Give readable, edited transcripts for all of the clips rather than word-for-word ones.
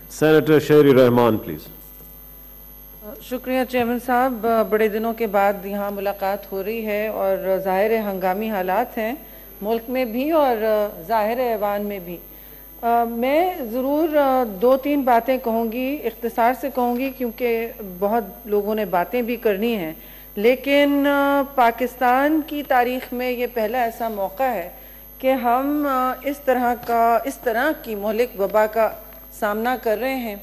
Senator Sherry Rahman, please. शुक्रिया chairman साहब, बड़े दिनों के बाद यहाँ मुलाकात हो रही है और ज़ाहिर है हंगामी हालात हैं मुल्क में भी और ज़ाहिर है ऐवान में भी। मैं ज़रूर दो तीन बातें कहूँगी, इख्तिसार से कहूँगी क्योंकि बहुत लोगों ने बातें भी करनी हैं, लेकिन पाकिस्तान की तारीख़ में ये पहला ऐसा मौका है कि हम इस तरह की मुहलिक वबा का सामना कर रहे हैं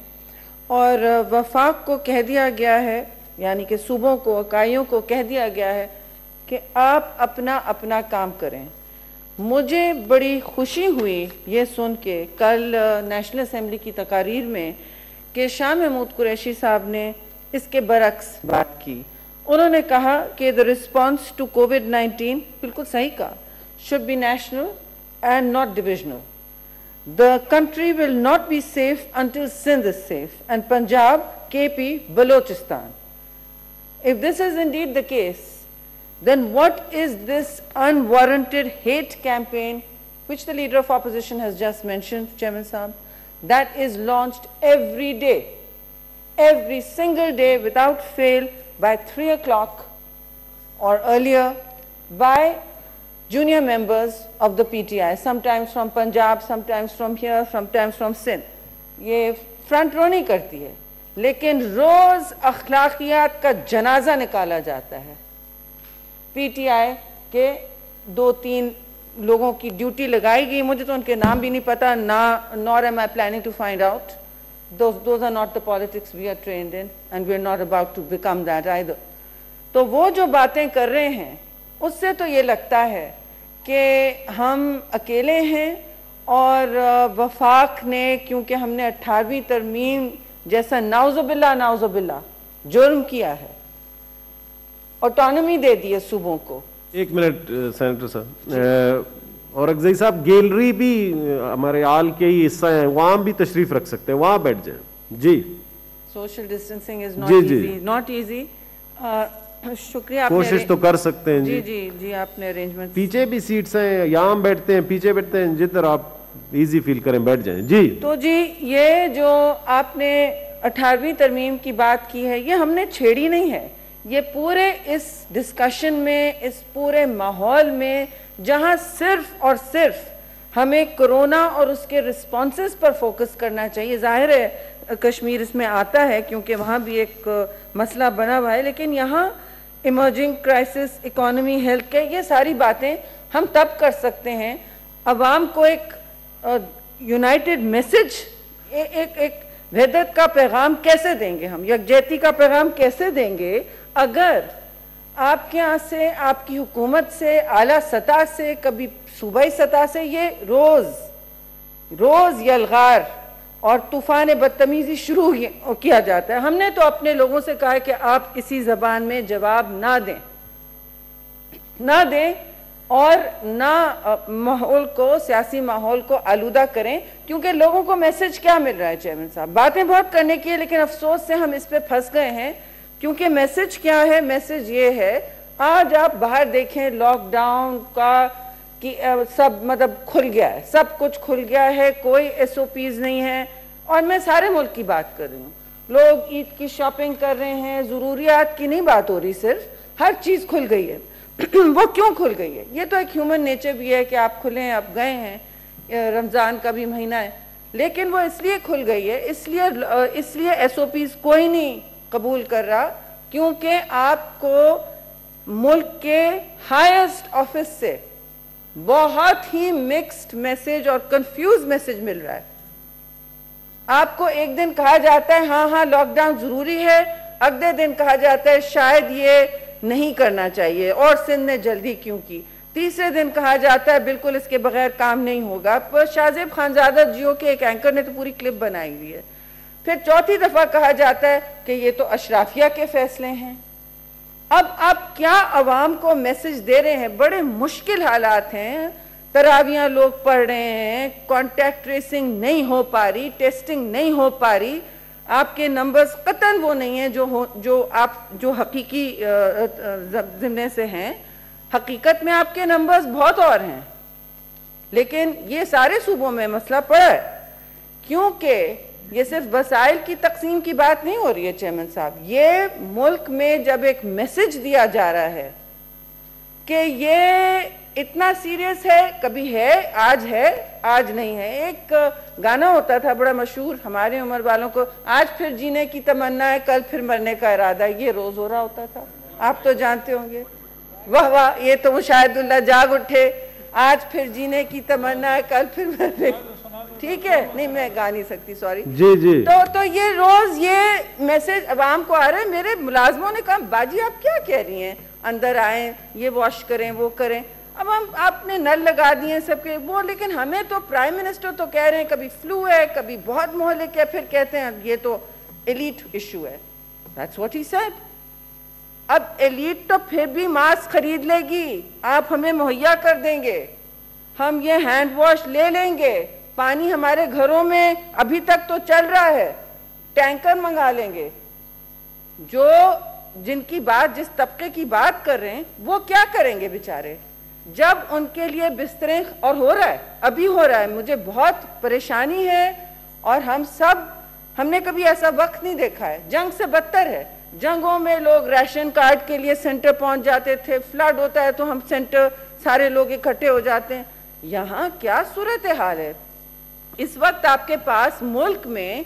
और वफाक को कह दिया गया है, यानी कि सूबों को, इकाइयों को कह दिया गया है कि आप अपना अपना काम करें। मुझे बड़ी खुशी हुई ये सुन के कल नेशनल असम्बली की तकारीर में कि शाह महमूद कुरैशी साहब ने इसके बरक्स बात की। उन्होंने कहा कि द रिस्पॉन्स टू कोविड-19, बिल्कुल सही कहा, should be national and not divisional. The country will not be safe until Sindh is safe and Punjab, KP, Balochistan. If this is indeed the case, then what is this unwarranted hate campaign which the leader of opposition has just mentioned, Chairman Saab, that is launched every day, every single day without fail by 3 o'clock or earlier by junior members of the PTI, sometimes from Punjab, sometimes from here, sometimes from Sindh. ये front row नहीं करती है, लेकिन रोज अखलाकियात का जनाजा निकाला जाता है। PTI के 2-3 लोगों की ड्यूटी लगाई गई, मुझे तो उनके नाम भी नहीं पता, nor am I planning to find out. Those are not the politics we are trained in and we are not about to become that either. तो वो जो बातें कर रहे हैं उससे तो ये लगता है कि हम अकेले हैं और वफाक ने, क्योंकि हमने 18वीं तरमीम जैसा नाउजुबिल्ला जुर्म किया है, ऑटोनॉमी दे दी है सूबों को। एक मिनट सेनेटर साहब, और अगज़ई साहब गैलरी भी हमारे आल के ही हिस्सा है, वहाँ भी तशरीफ रख सकते हैं, वहाँ बैठ जाएं। जी, social distancing is not easy. शुक्रिया, कोशिश तो कर सकते हैं। जी जी जी, आपने अरेंजमेंट। पीछे भी सीट्स हैं, यहाँ बैठते हैं, पीछे बैठते हैं, जिधर आप इजी फील करें बैठ जाएं। जी, तो जी ये जो आपने 18वीं तरमीम की बात की है, ये हमने छेड़ी नहीं है। ये पूरे इस डिस्कशन में, इस पूरे माहौल में जहाँ सिर्फ और सिर्फ हमें कोरोना और उसके रिस्पॉन्सेस पर फोकस करना चाहिए। जाहिर है कश्मीर इसमें आता है क्योंकि वहाँ भी एक मसला बना हुआ है, लेकिन यहाँ emerging crisis, economy, health care, ये सारी बातें हम तब कर सकते हैं। अवाम को एक यूनाइटेड मैसेज, एक वहदत का पैगाम कैसे देंगे हम, यकजहती का पैगाम कैसे देंगे अगर आपके यहाँ से, आपकी हुकूमत से, आला सतह से, कभी सूबाई सतह से ये रोज यलगार और तूफान बदतमीजी शुरू किया जाता है। हमने तो अपने लोगों से कहा है कि आप इसी जबान में जवाब ना दें और ना माहौल को, सियासी माहौल को आलूदा करें, क्योंकि लोगों को मैसेज क्या मिल रहा है चेयरमैन साहब, बातें बहुत करने की है, लेकिन अफसोस से हम इस पे फंस गए हैं। क्योंकि मैसेज क्या है, मैसेज ये है, आज आप बाहर देखें लॉकडाउन का कि सब मतलब खुल गया है, सब कुछ खुल गया है, कोई SOPs नहीं है। और मैं सारे मुल्क की बात कर रही हूँ, लोग ईद की शॉपिंग कर रहे हैं, ज़रूरियात की नहीं बात हो रही, सिर्फ हर चीज़ खुल गई है। वो क्यों खुल गई है? ये तो एक ह्यूमन नेचर भी है कि आप खुले हैं, आप गए हैं, रमज़ान का भी महीना है, लेकिन वो इसलिए खुल गई है, इसलिए SOPs कोई नहीं कबूल कर रहा क्योंकि आपको मुल्क के हाईएस्ट ऑफिस से बहुत ही मिक्स्ड मैसेज और कंफ्यूज मैसेज मिल रहा है। आपको एक दिन कहा जाता है हाँ लॉकडाउन जरूरी है, अगले दिन कहा जाता है शायद ये नहीं करना चाहिए और सिंध ने जल्दी क्यों की, तीसरे दिन कहा जाता है बिल्कुल इसके बगैर काम नहीं होगा। पर शाहजेब खानजादा जियो के एक एंकर ने तो पूरी क्लिप बनाई हुई है। फिर चौथी दफा कहा जाता है कि ये तो अशराफिया के फैसले हैं। अब आप क्या अवाम को मैसेज दे रहे हैं? बड़े मुश्किल हालात हैं, तरावियां लोग पढ़ रहे हैं, कॉन्टैक्ट ट्रेसिंग नहीं हो पा रही, टेस्टिंग नहीं हो पा रही, आपके नंबर्स कतन वो नहीं है जो हकीकी जिम्मे से हैं। हकीकत में आपके नंबर्स बहुत और हैं, लेकिन ये सारे सूबों में मसला पड़ा है क्योंकि ये सिर्फ वसाइल की तकसीम की बात नहीं हो रही है चेयरमैन साहब, ये मुल्क में जब एक मैसेज दिया जा रहा है कि ये इतना सीरियस है, कभी है, आज नहीं है। एक गाना होता था बड़ा मशहूर हमारे उम्र वालों को, आज फिर जीने की तमन्ना है, कल फिर मरने का इरादा है, ये रोज हो रहा होता था, आप तो जानते होंगे। वाह वाह, ये तो मुशाहिदुल्लाह जाग उठे, आज फिर जीने की तमन्ना है, कल फिर मरने, ठीक है, नहीं मैं गा नहीं सकती, सॉरी जी। तो ये रोज ये मैसेज अवाम को आ रहा है। मेरे मुलाजमों ने कहा बाजी आप क्या कह रही हैं, अंदर आए, ये वॉश करें, वो करें। अब हम आपने नल लगा दिए सबके वो, लेकिन हमें तो प्राइम मिनिस्टर तो कह रहे हैं कभी फ्लू है, कभी बहुत मोहल्लिक है, फिर कहते हैं ये तो एलीट इशू है। That's what he said. अब एलीट तो फिर भी मास्क खरीद लेगी, आप हमें मुहैया कर देंगे, हम ये हैंड वॉश ले लेंगे, पानी हमारे घरों में अभी तक तो चल रहा है, टैंकर मंगा लेंगे। जो जिनकी बात, जिस तबके की बात कर रहे हैं, वो क्या करेंगे बेचारे जब उनके लिए बिस्तरे, और हो रहा है, अभी हो रहा है। मुझे बहुत परेशानी है, और हमने कभी ऐसा वक्त नहीं देखा है, जंग से बदतर है। जंगों में लोग राशन कार्ड के लिए सेंटर पहुंच जाते थे, फ्लड होता है तो हम सेंटर सारे लोग इकट्ठे हो जाते हैं। यहाँ क्या सूरत हाल है इस वक्त? आपके पास मुल्क में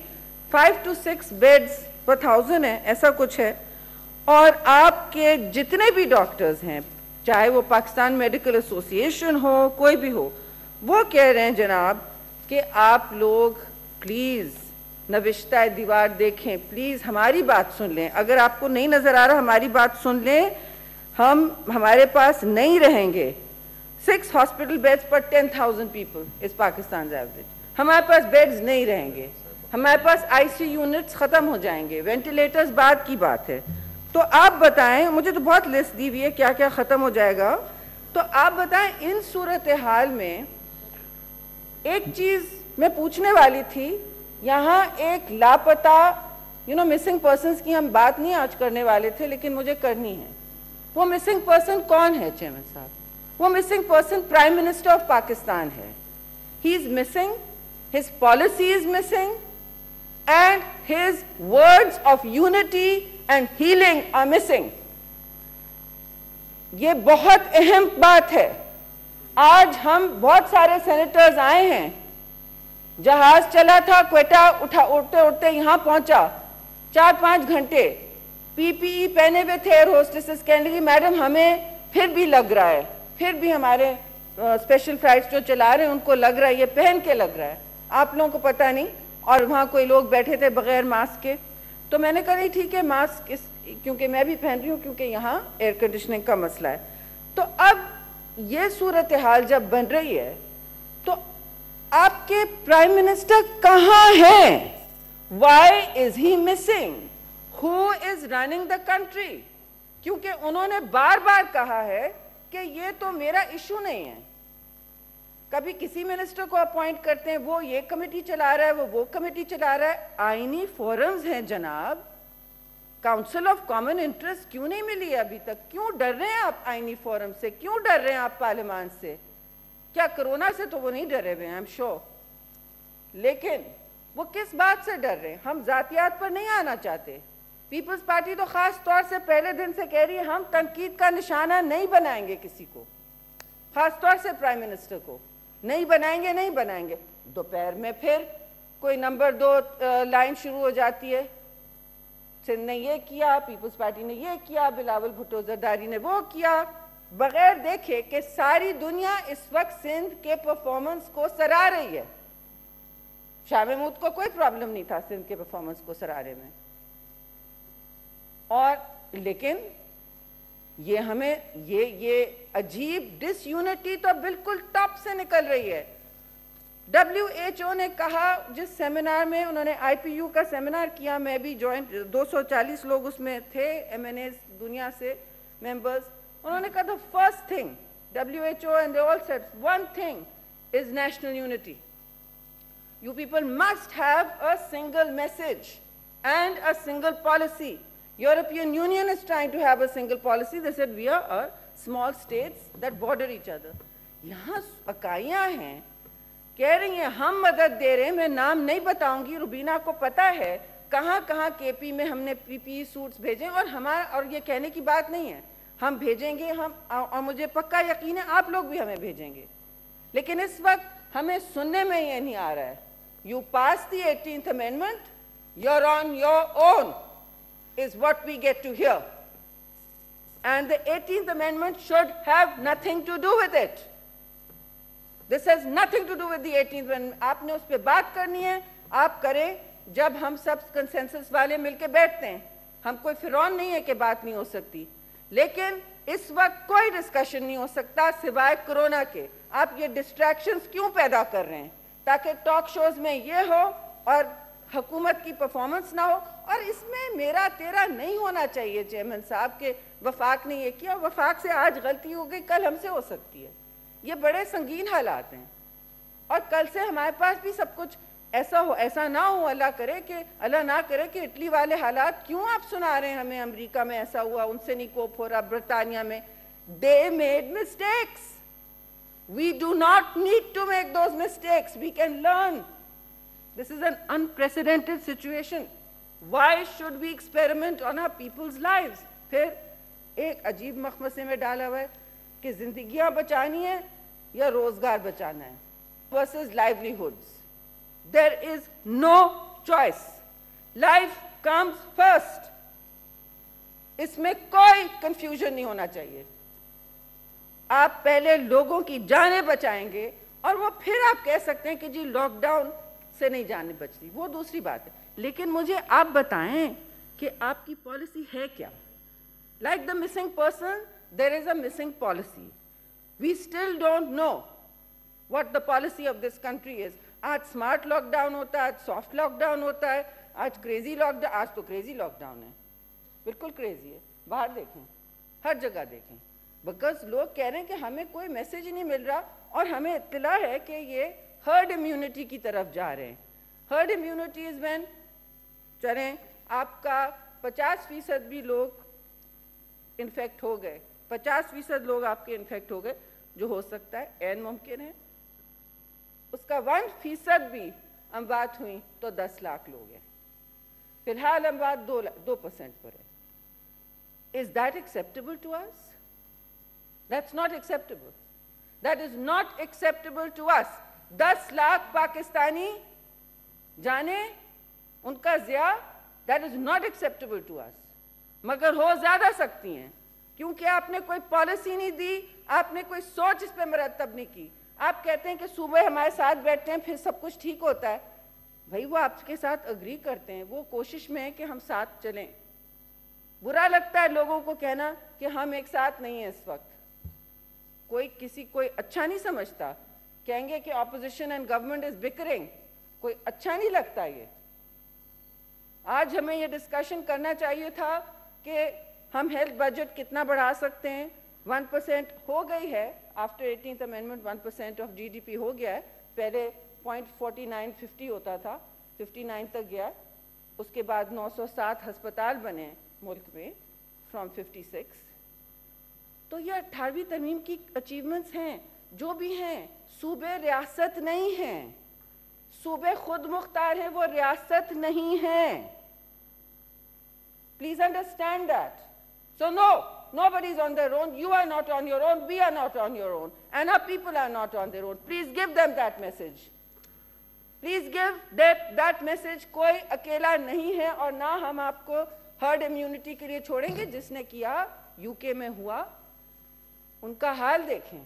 5 to 6 बेड्स पर 1000 है, ऐसा कुछ है, और आपके जितने भी डॉक्टर्स हैं, चाहे वो पाकिस्तान मेडिकल एसोसिएशन हो, कोई भी हो, वो कह रहे हैं जनाब कि आप लोग प्लीज़ नविश्ता दीवार देखें, प्लीज़ हमारी बात सुन लें। अगर आपको नहीं नज़र आ रहा, हमारी बात सुन लें, हमारे पास नहीं रहेंगे। 6 हॉस्पिटल बेड्स पर 10,000 पीपल इस पाकिस्तान एवरेज। हमारे पास बेड्स नहीं रहेंगे, हमारे पास आईसीयू यूनिट्स ख़त्म हो जाएंगे, वेंटिलेटर्स बाद की बात है। तो आप बताएं, मुझे तो बहुत लिस्ट दी हुई है क्या क्या ख़त्म हो जाएगा, तो आप बताएं इन सूरत हाल में। एक चीज़ मैं पूछने वाली थी, यहाँ एक लापता मिसिंग पर्सन्स की हम बात नहीं आज करने वाले थे, लेकिन मुझे करनी है। वो मिसिंग पर्सन कौन है चेयरमैन साहब? वो missing person prime minister of Pakistan है। He is missing, his policy is missing, and his words of unity and healing are missing. ये बहुत अहम बात है। आज हम बहुत सारे सेनेटर्स आए हैं, जहाज चला था क्वेटा, उठते उठते यहां पहुंचा, 4-5 घंटे पीपीई पहने हुए थे। एयर होस्टेसेस कहने लगी मैडम हमें फिर भी लग रहा है, फिर भी हमारे स्पेशल फ्लाइट्स जो चला रहे हैं उनको लग रहा है, ये पहन के लग रहा है, आप लोगों को पता नहीं। और वहाँ कोई लोग बैठे थे बगैर मास्क के, तो मैंने कहा ठीक है मास्क क्योंकि मैं भी पहन रही हूँ, क्योंकि यहाँ एयर कंडीशनिंग का मसला है। तो अब ये सूरत हाल जब बन रही है, तो आपके प्राइम मिनिस्टर कहाँ हैं? Why is he missing? Who is running the country? क्योंकि उन्होंने बार बार कहा है कि ये तो मेरा इशू नहीं है। कभी किसी मिनिस्टर को अपॉइंट करते हैं, वो ये कमेटी चला रहा है, वो कमेटी चला रहा है। आईनी फोरम्स हैं जनाब, काउंसिल ऑफ कॉमन इंटरेस्ट क्यों नहीं मिली अभी तक? क्यों डर रहे हैं आप आईनी फोरम से? क्यों डर रहे हैं आप पार्लियामान से? क्या कोरोना से तो वो नहीं डरे हुए हैं, आई एम श्योर, लेकिन वो किस बात से डर रहे हैं? हम जातियात पर नहीं आना चाहते। पीपल्स पार्टी तो खास तौर से पहले दिन से कह रही है हम तनकीद का निशाना नहीं बनाएंगे किसी को, खास तौर से प्राइम मिनिस्टर को नहीं बनाएंगे। दोपहर में फिर कोई नंबर 2 लाइन शुरू हो जाती है, सिंध ने ये किया, पीपल्स पार्टी ने ये किया, बिलावल भुट्टो जरदारी ने वो किया, बगैर देखे कि सारी दुनिया इस वक्त सिंध के परफॉर्मेंस को सराह रही है। शाह महमूद को कोई प्रॉब्लम नहीं था सिंध के परफॉर्मेंस को सराहने में, और लेकिन ये हमें ये अजीब डिसयूनिटी तो बिल्कुल टॉप से निकल रही है। WHO ने कहा, जिस सेमिनार में उन्होंने IPU का सेमिनार किया, मैं भी ज्वाइंट, 240 लोग उसमें थे, MNAs दुनिया से मेंबर्स, उन्होंने कहा the first thing WHO and they all said one thing is national unity. You people must have a single message and a single policy. European Union is trying to have a single policy. They said we are small states that border each other. यहाँ अकाइयाँ हैं कह रही हैं हम मदद दे रहे हैं, मैं नाम नहीं बताऊंगी, रुबीना को पता है कहाँ कहाँ केपी में हमने पीपीई सूट्स भेजे, और हमारा, और ये कहने की बात नहीं है, हम भेजेंगे, हम, और मुझे पक्का यकीन है आप लोग भी हमें भेजेंगे। लेकिन इस वक्त हमें सुनने में ये नहीं आ रहा है। You pass the 18th amendment, you're on your own is what we get to hear, and the 18th amendment should have nothing to do with it. This has nothing to do with the 18th amendment. आपने उस पर बात करनी है, आप करें जब हम सब कंसेंसस वाले मिलके बैठते हैं। हम कोई फिरौन नहीं है कि बात नहीं हो सकती, लेकिन इस वक्त कोई डिस्कशन नहीं हो सकता सिवाय कोरोना के। आप ये डिस्ट्रैक्शंस क्यों पैदा कर रहे हैं? ताकि टॉक शोज में ये हो और हुकूमत की परफॉर्मेंस ना हो, और इसमें मेरा तेरा नहीं होना चाहिए। चेयरमैन साहब के वफाक ने ये किया, वफाक से आज गलती हो गई, कल हमसे हो सकती है। ये बड़े संगीन हालात हैं, और कल से हमारे पास भी सब कुछ ऐसा हो, ऐसा ना हो, अल्लाह करे कि, अल्लाह ना करे कि इटली वाले हालात क्यों आप सुना रहे हैं हमें, अमेरिका में ऐसा हुआ, उनसे नहीं कोप हो रहा, ब्रिटानिया में। They made mistakes, we do not need to make those mistakes, we can learn. This is an unprecedented situation, why should we experiment on our people's lives? फिर एक अजीब मखमसे में डाला हुआ है कि जिंदगियां बचानी है या रोजगार बचाना है, versus livelihoods. There is no choice. Life comes first. इसमें कोई confusion नहीं होना चाहिए। आप पहले लोगों की जानें बचाएंगे, और वो फिर आप कह सकते हैं कि जी लॉकडाउन से नहीं जानें बचती, वो दूसरी बात है। लेकिन मुझे आप बताएं कि आपकी पॉलिसी है क्या? Like the missing person, there is a missing policy. We still don't know what the policy of this country is. आज स्मार्ट लॉकडाउन होता है, आज सॉफ्ट लॉकडाउन होता है, आज क्रेजी लॉकडाउन, आज तो क्रेजी लॉकडाउन है, बिल्कुल क्रेजी है। बाहर देखें, हर जगह देखें, बिकॉज लोग कह रहे हैं कि हमें कोई मैसेज ही नहीं मिल रहा, और हमें इत्तला है कि ये हर्ड इम्यूनिटी की तरफ जा रहे हैं। हर्ड इम्यूनिटी इज व्हेन, चलें आपका 50% भी लोग इन्फेक्ट हो गए, 50% लोग आपके इन्फेक्ट हो गए, जो हो सकता है, ऐन मुमकिन है, उसका 1% भी अमवात हुई तो 10 लाख लोग हैं। फिलहाल अमवात 2% पर है। Is that acceptable to us? That's not acceptable, that is not acceptable to us. 10 lakh Pakistani जाने, उनका ज़िया, that is not acceptable to us. मगर हो ज्यादा सकती हैं, क्योंकि आपने कोई पॉलिसी नहीं दी, आपने कोई सोच इस पर मरतब नहीं की। आप कहते हैं कि सुबह हमारे साथ बैठते हैं फिर सब कुछ ठीक होता है। भाई वो आपके साथ अग्री करते हैं, वो कोशिश में है कि हम साथ चलें। बुरा लगता है लोगों को कहना कि हम एक साथ नहीं हैं इस वक्त। कोई अच्छा नहीं समझता, कहेंगे कि opposition and government is bickering, कोई अच्छा नहीं लगता ये। आज हमें ये डिस्कशन करना चाहिए था कि हम हेल्थ बजट कितना बढ़ा सकते हैं। 1% हो गई है, after 18th amendment 1% of GDP हो गया है। पहले 0.4950 होता था, 59 तक गया। उसके बाद 907 अस्पताल बने मुल्क में फ्रॉम 56। तो ये 18वीं तरमीम की अचीवमेंट्स हैं, जो भी हैं। सूबे रियासत नहीं हैं, सूबे खुद मुख्तार हैं, वो रियासत नहीं हैं। Please understand that. So no, nobody is on their own. You are not on your own. We are not on your own. And our people are not on their own. Please give them that message. Please give that message. कोई अकेला नहीं है, और ना हम आपको herd immunity के लिए छोड़ेंगे। जिसने किया, यूके में हुआ, उनका हाल देखें,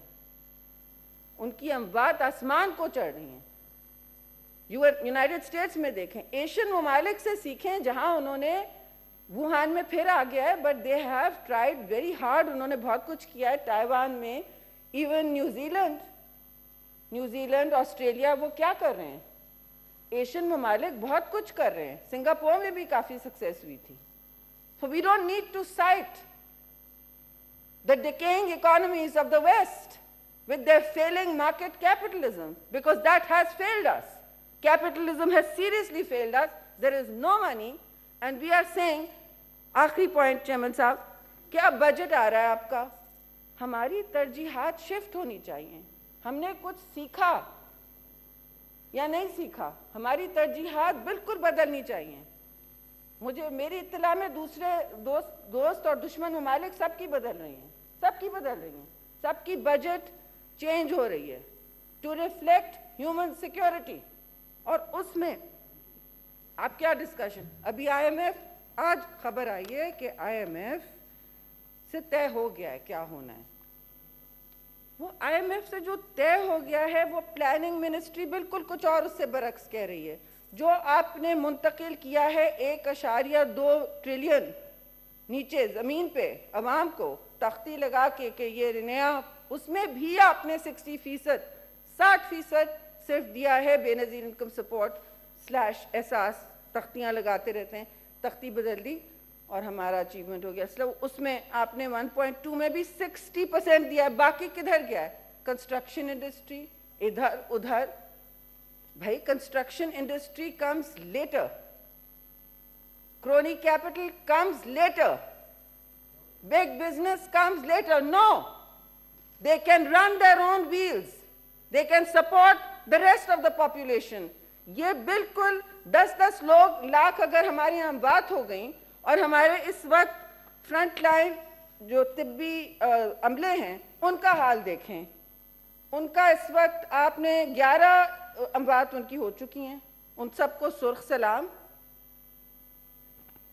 उनकी अमवात आसमान को चढ़ रही हैं। यूनाइटेड स्टेट्स में देखें, एशियन ममालिक से सीखें जहां उन्होंने, वुहान में फिर आ गया है, but they have tried very hard, उन्होंने बहुत कुछ किया है। ताइवान में, इवन न्यूजीलैंड, ऑस्ट्रेलिया, वो क्या कर रहे हैं? एशियन ममालिक बहुत कुछ कर रहे हैं। सिंगापुर में भी काफी सक्सेस हुई थी। So we don't need to cite the decaying economies of the West with their failing market capitalism, because that has failed us. Capitalism has seriously failed us. There is no money, and we are saying, आखिरी point chairman साहब, क्या budget आ रहा है आपका? हमारी तरजीहात shift होनी चाहिए। हमने कुछ सीखा, या नहीं सीखा? हमारी तरजीहात बिल्कुल बदलनी चाहिए। मुझे मेरी इत्तला में दूसरे दोस्त और दुश्मन ममालिक सबकी बदल रही हैं, सबकी बदल रही हैं, सबकी बजट चेंज हो रही है टू रिफ्लेक्ट ह्यूमन सिक्योरिटी। और उसमें आप क्या डिस्कशन, अभी IMF, आज खबर आई है कि IMF से तय हो गया है क्या होना है। वो IMF से जो तय हो गया है वो प्लानिंग मिनिस्ट्री बिल्कुल कुछ और उससे बरक्स कह रही है। जो आपने मुंतकिल किया है 1.2 ट्रिलियन नीचे ज़मीन पे अवाम को तख्ती लगा के ये नया, उसमें भी आपने 60% सिर्फ दिया है बेनज़ीर इनकम सपोर्ट / एहसास। तख्तियाँ लगाते रहते हैं, तख्ती बदल दी और हमारा अचीवमेंट हो गया। इसलिए उसमें आपने 1.2 में भी 60% दिया है, बाकी किधर गया है? कंस्ट्रक्शन इंडस्ट्री इधर उधर। भाई construction industry comes later, crony capital comes later, big business comes later. No, they can run their own wheels, they can support the rest of the population. ये बिल्कुल 10-10 लाख अगर हमारी यहाँ बात हो गई और हमारे इस वक्त फ्रंट लाइन जो तिब्बी अमले हैं उनका हाल देखें। उनका इस वक्त आपने 11 अमवात उनकी हो चुकी हैं, उन सबको सुर्ख सलाम।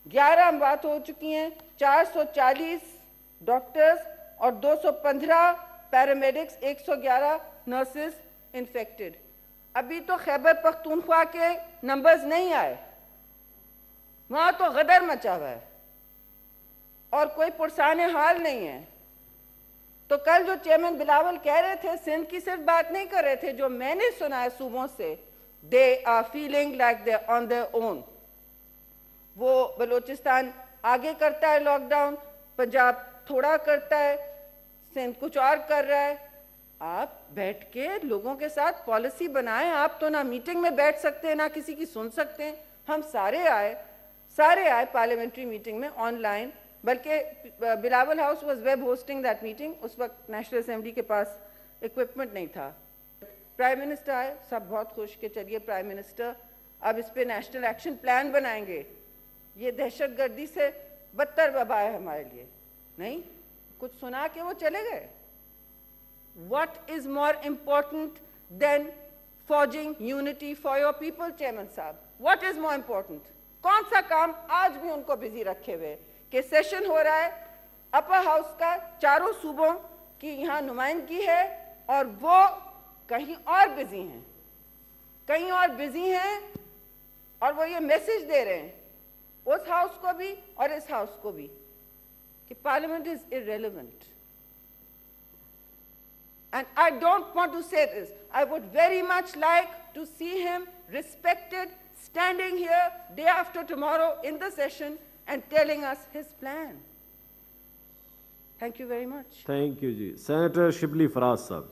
11 अमवात हो चुकी हैं, 440 डॉक्टर्स और 215 पैरामेडिक्स, 111 नर्सेस इन्फेक्टेड। अभी तो खैबर पख्तूनख्वा के नंबर्स नहीं आए, वहां तो गदर मचा हुआ है और कोई पुरसान हाल नहीं है। तो कल जो चेयरमैन बिलावल कह रहे थे, सिंध की सिर्फ बात नहीं कर रहे थे, जो मैंने सुना है सूबों से, they are feeling like they on their own. वो बलूचिस्तान आगे करता है लॉकडाउन, पंजाब थोड़ा करता है, सिंध कुछ और कर रहा है। आप बैठ के लोगों के साथ पॉलिसी बनाएं। आप तो ना मीटिंग में बैठ सकते हैं ना किसी की सुन सकते हैं। हम सारे आए पार्लियामेंट्री मीटिंग में ऑनलाइन, बल्कि Bilawal house was web hosting that meeting. उस वक्त नेशनल असेंबली के पास इक्विपमेंट नहीं था। प्राइम मिनिस्टर आए, सब बहुत खुश के चलिए प्राइम मिनिस्टर अब इस पे नेशनल एक्शन प्लान बनाएंगे। ये दहशतगर्दी से बदतर वबा है हमारे लिए। नहीं, कुछ सुना के वो चले गए। What is more important than forging unity for your people, chairman साहब? What is more important? कौन सा काम आज भी उनको बिजी रखे हुए कि सेशन हो रहा है अपर हाउस का, चारों सूबों की यहाँ नुमाइंदगी है और वो कहीं और बिजी हैं, कहीं और बिजी हैं और वो ये मैसेज दे रहे हैं उस हाउस को भी और इस हाउस को भी कि parliament is irrelevant. And I don't want to say this. I would very much like to see him respected, standing here day after tomorrow in the session and telling us his plan. Thank you very much. Thank you, ji. Senator Shibli Faraz Saab.